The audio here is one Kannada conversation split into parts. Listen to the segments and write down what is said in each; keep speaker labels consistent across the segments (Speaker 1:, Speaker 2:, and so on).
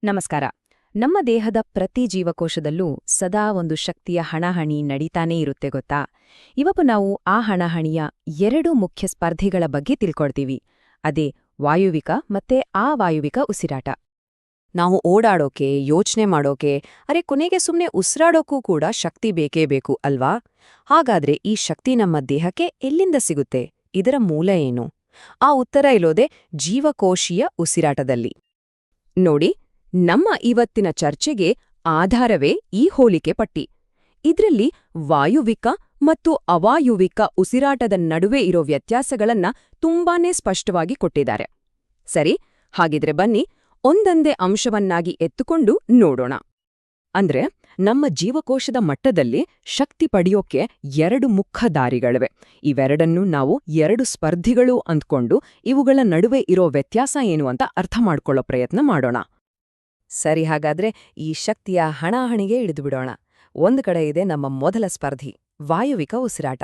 Speaker 1: ನಮಸ್ಕಾರ. ನಮ್ಮ ದೇಹದ ಪ್ರತಿ ಜೀವಕೋಶದಲ್ಲೂ ಸದಾ ಒಂದು ಶಕ್ತಿಯ ಹಣಾಹಣಿ ನಡೀತಾನೇ ಇರುತ್ತೆ ಗೊತ್ತಾ? ಇವತ್ತು ನಾವು ಆ ಹಣಾಹಣಿಯ ಎರಡು ಮುಖ್ಯ ಸ್ಪರ್ಧಿಗಳ ಬಗ್ಗೆ ತಿಳ್ಕೊಳ್ತೀವಿ. ಅದೇ ವಾಯುವಿಕ ಮತ್ತೆ ಅವಾಯುವಿಕ ಉಸಿರಾಟ.
Speaker 2: ನಾವು ಓಡಾಡೋಕೆ, ಯೋಚನೆ ಮಾಡೋಕೆ, ಕೊನೆಗೆ ಸುಮ್ನೆ ಉಸಿರಾಡೋಕ್ಕೂ ಕೂಡ ಶಕ್ತಿ ಬೇಕೇ ಬೇಕು ಅಲ್ವಾ? ಹಾಗಾದ್ರೆ ಈ ಶಕ್ತಿ ನಮ್ಮ ದೇಹಕ್ಕೆ ಎಲ್ಲಿಂದ ಸಿಗುತ್ತೆ? ಇದರ ಮೂಲ ಏನು? ಆ ಉತ್ತರ ಇರೋದೇ ಜೀವಕೋಶೀಯ ಉಸಿರಾಟದಲ್ಲಿ. ನೋಡಿ, ನಮ್ಮ ಇವತ್ತಿನ ಚರ್ಚೆಗೆ ಆಧಾರವೇ ಈ ಹೋಲಿಕೆ ಪಟ್ಟಿ. ಇದ್ರಲ್ಲಿ ವಾಯುವಿಕ ಮತ್ತು ಅವಾಯುವಿಕ ಉಸಿರಾಟದ ನಡುವೆ ಇರೋ ವ್ಯತ್ಯಾಸಗಳನ್ನ ತುಂಬಾನೇ ಸ್ಪಷ್ಟವಾಗಿ ಕೊಟ್ಟಿದ್ದಾರೆ. ಸರಿ, ಹಾಗಿದ್ರೆ ಬನ್ನಿ ಒಂದೊಂದೇ ಅಂಶವನ್ನಾಗಿ ಎತ್ತುಕೊಂಡು ನೋಡೋಣ. ಅಂದ್ರೆ ನಮ್ಮ ಜೀವಕೋಶದ ಮಟ್ಟದಲ್ಲಿ ಶಕ್ತಿ ಪಡೆಯೋಕೆ ಎರಡು ಮುಖ್ಯ ದಾರಿಗಳಿವೆ. ಇವೆರಡನ್ನೂ ನಾವು ಎರಡು ಸ್ಪರ್ಧಿಗಳು ಅಂದ್ಕೊಂಡು ಇವುಗಳ ನಡುವೆ ಇರೋ ವ್ಯತ್ಯಾಸ ಏನು ಅಂತ ಅರ್ಥ ಮಾಡ್ಕೊಳ್ಳೋ ಪ್ರಯತ್ನ ಮಾಡೋಣ. ಸರಿ, ಹಾಗಾದ್ರೆ ಈ ಶಕ್ತಿಯ ಹಣಾಹಣಿಗೆ ಇಳಿದುಬಿಡೋಣ. ಒಂದು ಕಡೆ ಇದೆ ನಮ್ಮ ಮೊದಲ ಸ್ಪರ್ಧಿ ವಾಯುವಿಕ ಉಸಿರಾಟ,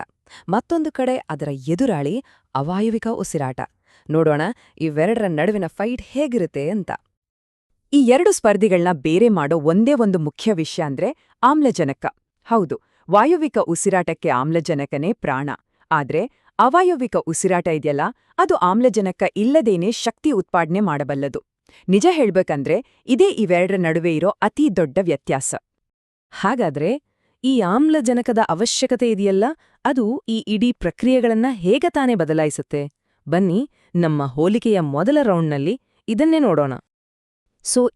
Speaker 2: ಮತ್ತೊಂದು ಕಡೆ ಅದರ ಎದುರಾಳಿ ಅವಾಯುವಿಕ ಉಸಿರಾಟ. ನೋಡೋಣ ಇವೆರಡರ ನಡುವಿನ ಫೈಟ್ ಹೇಗಿರುತ್ತೆ ಅಂತ. ಈ ಎರಡು ಸ್ಪರ್ಧಿಗಳನ್ನ ಬೇರೆ ಮಾಡೋ ಒಂದೇ ಒಂದು ಮುಖ್ಯ ವಿಷಯ ಅಂದ್ರೆ ಆಮ್ಲಜನಕ. ಹೌದು, ವಾಯುವಿಕ ಉಸಿರಾಟಕ್ಕೆ ಆಮ್ಲಜನಕನೇ ಪ್ರಾಣ. ಆದ್ರೆ ಅವಾಯುವಿಕ ಉಸಿರಾಟ ಇದೆಯಲ್ಲ, ಅದು ಆಮ್ಲಜನಕ ಇಲ್ಲದೇನೆ ಶಕ್ತಿ ಉತ್ಪಾದನೆ ಮಾಡಬಲ್ಲದು. ನಿಜ ಹೇಳ್ಬೇಕಂದ್ರೆ ಇದೇ ಇವೆರಡರ ನಡುವೆ ಇರೋ ಅತಿ ದೊಡ್ಡ ವ್ಯತ್ಯಾಸ. ಹಾಗಾದ್ರೆ ಈ ಆಮ್ಲಜನಕದ ಅವಶ್ಯಕತೆ ಇದೆಯಲ್ಲ, ಅದು ಈ ಇಡೀ ಪ್ರಕ್ರಿಯೆಗಳನ್ನ ಹೇಗೆ ತಾನೇ ಬದಲಾಯಿಸುತ್ತೆ? ಬನ್ನಿ ನಮ್ಮ ಹೋಲಿಕೆಯ ಮೊದಲ ರೌಂಡ್ನಲ್ಲಿ ಇದನ್ನೇ ನೋಡೋಣ.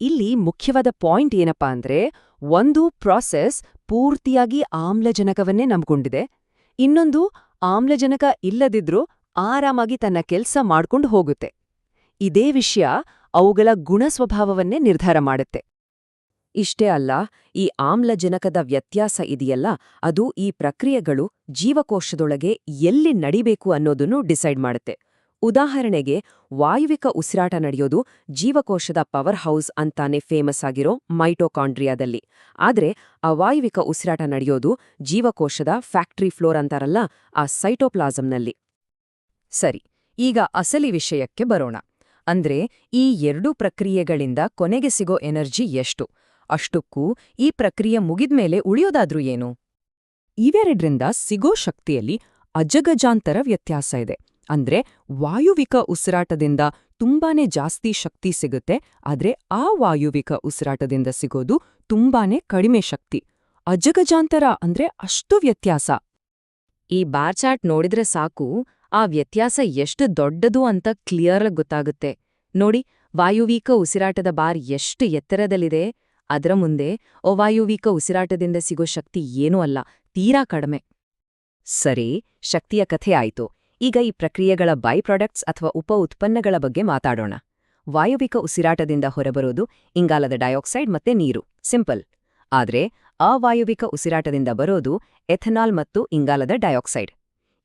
Speaker 2: ಇಲ್ಲಿ ಮುಖ್ಯವಾದ ಪಾಯಿಂಟ್ ಏನಪ್ಪಾ ಅಂದ್ರೆ, ಒಂದು ಪ್ರಾಸೆಸ್ ಪೂರ್ತಿಯಾಗಿ ಆಮ್ಲಜನಕವನ್ನೇ ನಂಬ್ಕೊಂಡಿದೆ, ಇನ್ನೊಂದು ಆಮ್ಲಜನಕ ಇಲ್ಲದಿದ್ರೂ ಆರಾಮಾಗಿ ತನ್ನ ಕೆಲ್ಸ ಮಾಡ್ಕೊಂಡು ಹೋಗುತ್ತೆ. ಇದೇ ವಿಷಯ ಅವುಗಳ ಗುಣಸ್ವಭಾವವನ್ನೇ ನಿರ್ಧಾರ ಮಾಡುತ್ತೆ. ಇಷ್ಟೇ ಅಲ್ಲ, ಈ ಆಮ್ಲಜನಕದ ವ್ಯತ್ಯಾಸ ಇದೆಯಲ್ಲ, ಅದು ಈ ಪ್ರಕ್ರಿಯೆಗಳು ಜೀವಕೋಶದೊಳಗೆ ಎಲ್ಲಿ ನಡಿಬೇಕು ಅನ್ನೋದನ್ನು ಡಿಸೈಡ್ ಮಾಡುತ್ತೆ. ಉದಾಹರಣೆಗೆ, ವಾಯುವಿಕ ಉಸಿರಾಟ ನಡೆಯೋದು ಜೀವಕೋಶದ ಪವರ್ ಹೌಸ್ ಅಂತಾನೆ ಫೇಮಸ್ ಆಗಿರೋ ಮೈಟೋಕಾಂಡ್ರಿಯಾದಲ್ಲಿ. ಆದ್ರೆ ಅವಾಯುವಿಕ ಉಸಿರಾಟ ನಡೆಯೋದು ಜೀವಕೋಶದ ಫ್ಯಾಕ್ಟರಿ ಫ್ಲೋರ್ ಅಂತಾರಲ್ಲ, ಆ ಸೈಟೋಪ್ಲಾಸಂನಲ್ಲಿ. ಸರಿ, ಈಗ ಅಸಲಿ ವಿಷಯಕ್ಕೆ ಬರೋಣ. ಅಂದ್ರೆ ಈ ಎರಡೂ ಪ್ರಕ್ರಿಯೆಗಳಿಂದ ಕೊನೆಗೆ ಸಿಗೋ ಎನರ್ಜಿ ಎಷ್ಟು? ಅಷ್ಟಕ್ಕೂ ಈ ಪ್ರಕ್ರಿಯೆ ಮುಗಿದ್ಮೇಲೆ ಉಳಿಯೋದಾದ್ರೂ ಏನು? ಇವೆರಡರಿಂದ ಸಿಗೋ ಶಕ್ತಿಯಲ್ಲಿ ಅಜಗಜಾಂತರ ವ್ಯತ್ಯಾಸ ಇದೆ. ಅಂದ್ರೆ ವಾಯುವಿಕ ಉಸಿರಾಟದಿಂದ ತುಂಬಾನೇ ಜಾಸ್ತಿ ಶಕ್ತಿ ಸಿಗುತ್ತೆ, ಆದ್ರೆ ಅವಾಯುವಿಕ ಉಸಿರಾಟದಿಂದ ಸಿಗೋದು ತುಂಬಾನೇ ಕಡಿಮೆ ಶಕ್ತಿ. ಅಜಗಜಾಂತರ ಅಂದ್ರೆ ಅಷ್ಟು ವ್ಯತ್ಯಾಸ. ಈ ಬಾರ್ ಚಾರ್ಟ್ ನೋಡಿದ್ರೆ ಸಾಕು, ಆ ವ್ಯತ್ಯಾಸ ಎಷ್ಟು ದೊಡ್ಡದು ಅಂತ ಕ್ಲಿಯರ್ ಗೊತ್ತಾಗುತ್ತೆ. ನೋಡಿ, ವಾಯುವಿಕ ಉಸಿರಾಟದ ಬಾರ್ ಎಷ್ಟು ಎತ್ತರದಲ್ಲಿದೆ, ಅದರ ಮುಂದೆ ಅವಾಯುವಿಕ ಉಸಿರಾಟದಿಂದ ಸಿಗೋ ಶಕ್ತಿ ಏನೂ ಅಲ್ಲ, ತೀರಾ ಕಡಿಮೆ. ಸರಿ, ಶಕ್ತಿಯ ಕಥೆ ಆಯ್ತು. ಈಗ ಈ ಪ್ರಕ್ರಿಯೆಗಳ ಬೈ ಪ್ರಾಡಕ್ಟ್ಸ್ ಅಥವಾ ಉಪ ಉತ್ಪನ್ನಗಳ ಬಗ್ಗೆ ಮಾತಾಡೋಣ. ವಾಯುವಿಕ ಉಸಿರಾಟದಿಂದ ಹೊರಬರೋದು ಇಂಗಾಲದ ಡೈಆಕ್ಸೈಡ್ ಮತ್ತೆ ನೀರು, ಸಿಂಪಲ್. ಆದ್ರೆ ಅವಾಯುವಿಕ ಉಸಿರಾಟದಿಂದ ಬರೋದು ಎಥೆನಾಲ್ ಮತ್ತು ಇಂಗಾಲದ ಡೈಆಕ್ಸೈಡ್.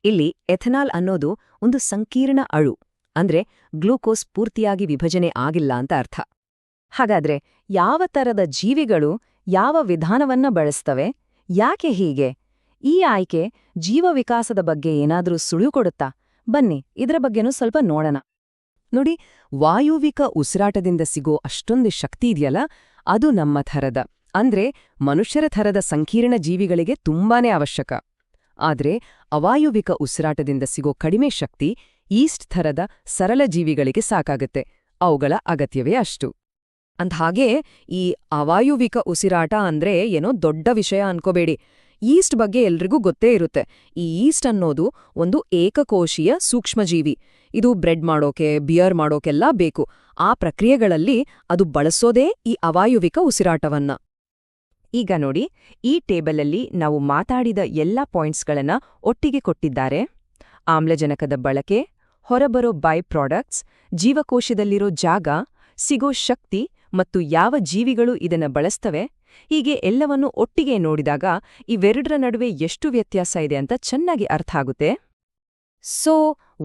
Speaker 2: ಇಲ್ಲಿ ಎಥೆನಾಲ್ ಅನ್ನೋದು ಒಂದು ಸಂಕೀರ್ಣ ಅಣು, ಅಂದ್ರೆ ಗ್ಲೂಕೋಸ್ ಪೂರ್ತಿಯಾಗಿ ವಿಭಜನೆ ಆಗಿಲ್ಲ ಅಂತ ಅರ್ಥ. ಹಾಗಾದ್ರೆ ಯಾವ ತರದ ಜೀವಿಗಳು ಯಾವ ವಿಧಾನವನ್ನ ಬಳಸ್ತವೆ? ಯಾಕೆ ಹೀಗೆ? ಈ ಆಯ್ಕೆ ಜೀವ ವಿಕಾಸದ ಬಗ್ಗೆ ಏನಾದ್ರೂ ಸುಳಿವು ಕೊಡುತ್ತಾ? ಬನ್ನಿ ಇದರ ಬಗ್ಗೆನೂ ಸ್ವಲ್ಪ ನೋಡೋಣ. ನೋಡಿ, ವಾಯುವಿಕ ಉಸಿರಾಟದಿಂದ ಸಿಗೋ ಅಷ್ಟೊಂದು ಶಕ್ತಿ ಇದೆಯಲ್ಲ, ಅದು ನಮ್ಮ ಥರದ, ಅಂದ್ರೆ ಮನುಷ್ಯರ ಥರದ ಸಂಕೀರ್ಣ ಜೀವಿಗಳಿಗೆ ತುಂಬಾನೇ ಅವಶ್ಯಕ. ಆದ್ರೆ ಅವಾಯುವಿಕ ಉಸಿರಾಟದಿಂದ ಸಿಗೋ ಕಡಿಮೆ ಶಕ್ತಿ ಈಸ್ಟ್ ಥರದ ಸರಳ ಜೀವಿಗಳಿಗೆ ಸಾಕಾಗತ್ತೆ, ಅವುಗಳ ಅಗತ್ಯವೇ ಅಷ್ಟು. ಅಂದ್ಹಾಗೆ ಈ ಅವಾಯುವಿಕ ಉಸಿರಾಟ ಅಂದ್ರೆ ಏನೋ ದೊಡ್ಡ ವಿಷಯ ಅನ್ಕೋಬೇಡಿ. ಈಸ್ಟ್ ಬಗ್ಗೆ ಎಲ್ರಿಗೂ ಗೊತ್ತೇ ಇರುತ್ತೆ. ಈ ಈಸ್ಟ್ ಅನ್ನೋದು ಒಂದು ಏಕಕೋಶೀಯ ಸೂಕ್ಷ್ಮಜೀವಿ. ಇದು ಬ್ರೆಡ್ ಮಾಡೋಕೆ, ಬಿಯರ್ ಮಾಡೋಕೆಲ್ಲ ಬೇಕು. ಆ ಪ್ರಕ್ರಿಯೆಗಳಲ್ಲಿ ಅದು ಬಳಸೋದೇ ಈ ಅವಾಯುವಿಕ ಉಸಿರಾಟವನ್ನ. ಈಗ ನೋಡಿ, ಈ ಟೇಬಲಲ್ಲಿ ನಾವು ಮಾತಾಡಿದ ಎಲ್ಲ ಪಾಯಿಂಟ್ಸ್ಗಳನ್ನ ಒಟ್ಟಿಗೆ ಕೊಟ್ಟಿದ್ದಾರೆ. ಆಮ್ಲಜನಕದ ಬಳಕೆ, ಹೊರಬರೋ ಬೈ ಪ್ರಾಡಕ್ಟ್ಸ್, ಜೀವಕೋಶದಲ್ಲಿರೋ ಜಾಗ, ಸಿಗೋ ಶಕ್ತಿ ಮತ್ತು ಯಾವ ಜೀವಿಗಳು ಇದನ್ನ ಬಳಸ್ತವೆ, ಹೀಗೆ ಎಲ್ಲವನ್ನೂ ಒಟ್ಟಿಗೆ ನೋಡಿದಾಗ ಇವೆರಡರ ನಡುವೆ ಎಷ್ಟು ವ್ಯತ್ಯಾಸ ಇದೆ ಅಂತ ಚೆನ್ನಾಗಿ ಅರ್ಥ ಆಗುತ್ತೆ.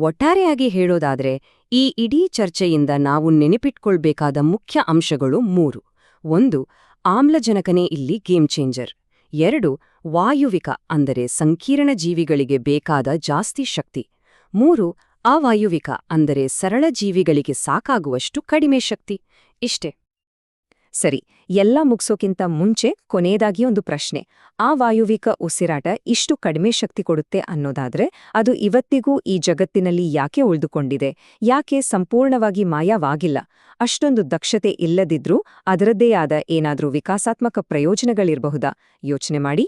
Speaker 2: ಒಟ್ಟಾರೆಯಾಗಿ ಹೇಳೋದಾದ್ರೆ ಈ ಇಡೀ ಚರ್ಚೆಯಿಂದ ನಾವು ನೆನಪಿಟ್ಕೊಳ್ಬೇಕಾದ ಮುಖ್ಯ ಅಂಶಗಳು 3. 1. ಆಮ್ಲಜನಕನೇ ಇಲ್ಲಿ ಗೇಮ್ ಚೇಂಜರ್. 2. ವಾಯುವಿಕ ಅಂದರೆ ಸಂಕೀರ್ಣ ಜೀವಿಗಳಿಗೆ ಬೇಕಾದ ಜಾಸ್ತಿ ಶಕ್ತಿ. 3. ಅವಾಯುವಿಕ ಅಂದರೆ ಸರಳ ಜೀವಿಗಳಿಗೆ ಸಾಕಾಗುವಷ್ಟು ಕಡಿಮೆ ಶಕ್ತಿ. ಇಷ್ಟೇ.
Speaker 1: ಸರಿ, ಎಲ್ಲ ಮುಗ್ಸೋಕ್ಕಿಂತ ಮುಂಚೆ ಕೊನೆಯದಾಗಿ ಒಂದು ಪ್ರಶ್ನೆ. ಆ ವಾಯುವಿಕ ಉಸಿರಾಟ ಇಷ್ಟು ಕಡಿಮೆ ಶಕ್ತಿ ಕೊಡುತ್ತೆ ಅನ್ನೋದಾದ್ರೆ ಅದು ಇವತ್ತಿಗೂ ಈ ಜಗತ್ತಿನಲ್ಲಿ ಯಾಕೆ ಉಳಿದುಕೊಂಡಿದೆ? ಯಾಕೆ ಸಂಪೂರ್ಣವಾಗಿ ಮಾಯವಾಗಿಲ್ಲ? ಅಷ್ಟೊಂದು ದಕ್ಷತೆ ಇಲ್ಲದಿದ್ರೂ ಅದರದ್ದೇ ಆದ ಏನಾದ್ರೂ ವಿಕಾಸಾತ್ಮಕ ಪ್ರಯೋಜನಗಳಿರಬಹುದಾ? ಯೋಚನೆ ಮಾಡಿ.